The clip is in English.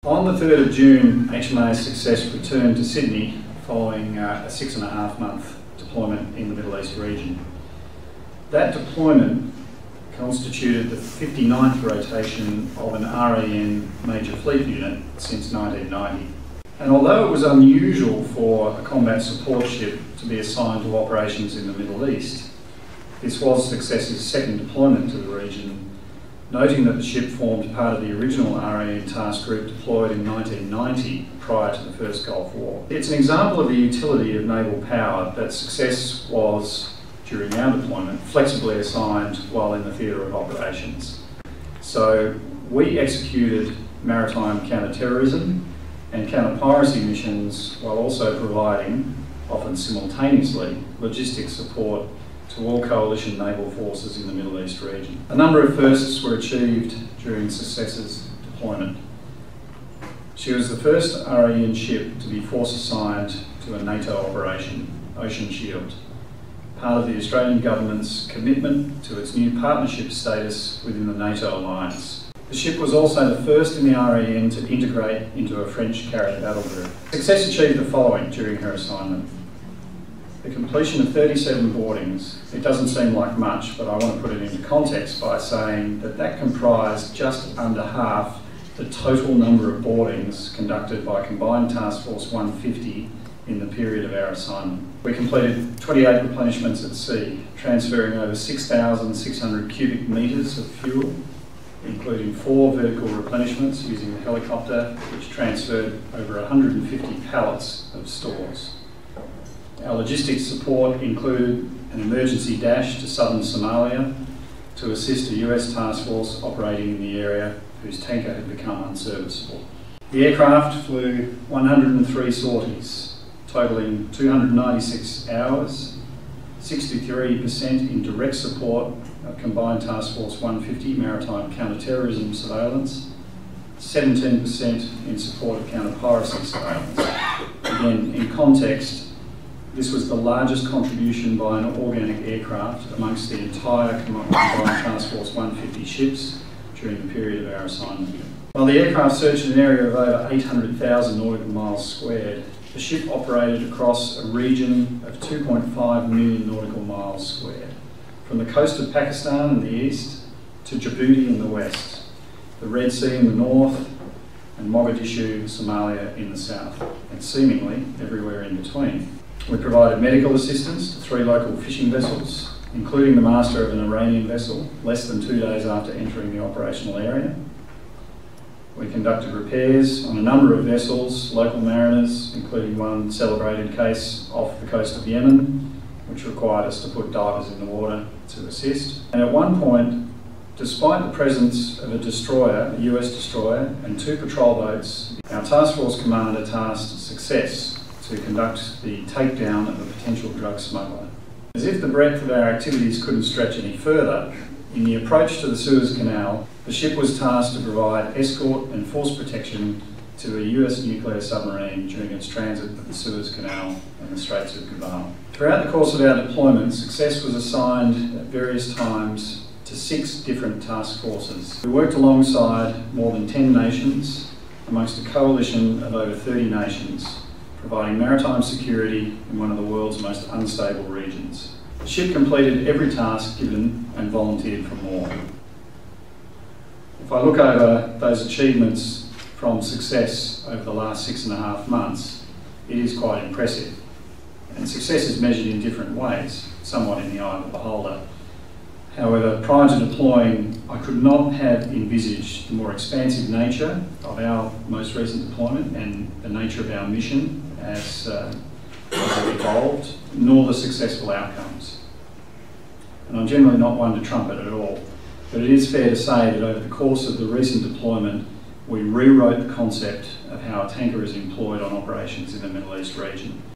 On the 3rd of June, HMAS Success returned to Sydney following a 6.5-month deployment in the Middle East region. That deployment constituted the 59th rotation of an RAN major fleet unit since 1990. And although it was unusual for a combat support ship to be assigned to operations in the Middle East, this was Success's second deployment to the region, noting that the ship formed part of the original RAN task group deployed in 1990 prior to the First Gulf War. It's an example of the utility of naval power that Success was, during our deployment, flexibly assigned while in the theatre of operations. So we executed maritime counter-terrorism and counter-piracy missions while also providing, often simultaneously, logistics support to all coalition naval forces in the Middle East region. A number of firsts were achieved during Success's deployment. She was the first RAN ship to be force assigned to a NATO operation, Ocean Shield, part of the Australian government's commitment to its new partnership status within the NATO alliance. The ship was also the first in the RAN to integrate into a French carrier battle group. Success achieved the following during her assignment: the completion of 37 boardings. It doesn't seem like much, but I want to put it into context by saying that that comprised just under half the total number of boardings conducted by Combined Task Force 150 in the period of our assignment. We completed 28 replenishments at sea, transferring over 6,600 cubic metres of fuel, including 4 vertical replenishments using the helicopter, which transferred over 150 pallets of stores. Our logistics support included an emergency dash to southern Somalia to assist a US task force operating in the area whose tanker had become unserviceable. The aircraft flew 103 sorties, totalling 296 hours, 63% in direct support of Combined Task Force 150 maritime counter-terrorism surveillance, 17% in support of counter-piracy surveillance. Again, in context, this was the largest contribution by an organic aircraft amongst the entire Combined Task Force 150 ships during the period of our assignment. While the aircraft searched an area of over 800,000 nautical miles squared, the ship operated across a region of 2.5 million nautical miles squared, from the coast of Pakistan in the east to Djibouti in the west, the Red Sea in the north, and Mogadishu, Somalia in the south, and seemingly everywhere in between. We provided medical assistance to 3 local fishing vessels, including the master of an Iranian vessel, less than 2 days after entering the operational area. We conducted repairs on a number of vessels, local mariners, including one celebrated case off the coast of Yemen, which required us to put divers in the water to assist. And at one point, despite the presence of a destroyer, a US destroyer, and 2 patrol boats, our task force commander tasked Success to conduct the takedown of a potential drug smuggler. As if the breadth of our activities couldn't stretch any further, in the approach to the Suez Canal, the ship was tasked to provide escort and force protection to a US nuclear submarine during its transit of the Suez Canal and the Straits of Gabal. Throughout the course of our deployment, Success was assigned at various times to 6 different task forces. We worked alongside more than 10 nations amongst a coalition of over 30 nations, providing maritime security in one of the world's most unstable regions. The ship completed every task given and volunteered for more. If I look over those achievements from Success over the last 6.5 months, it is quite impressive. And success is measured in different ways, somewhat in the eye of the beholder. However, prior to deploying, I could not have envisaged the more expansive nature of our most recent deployment and the nature of our mission as it evolved, nor the successful outcomes. And I'm generally not one to trumpet at all, but it is fair to say that over the course of the recent deployment, we rewrote the concept of how a tanker is employed on operations in the Middle East region.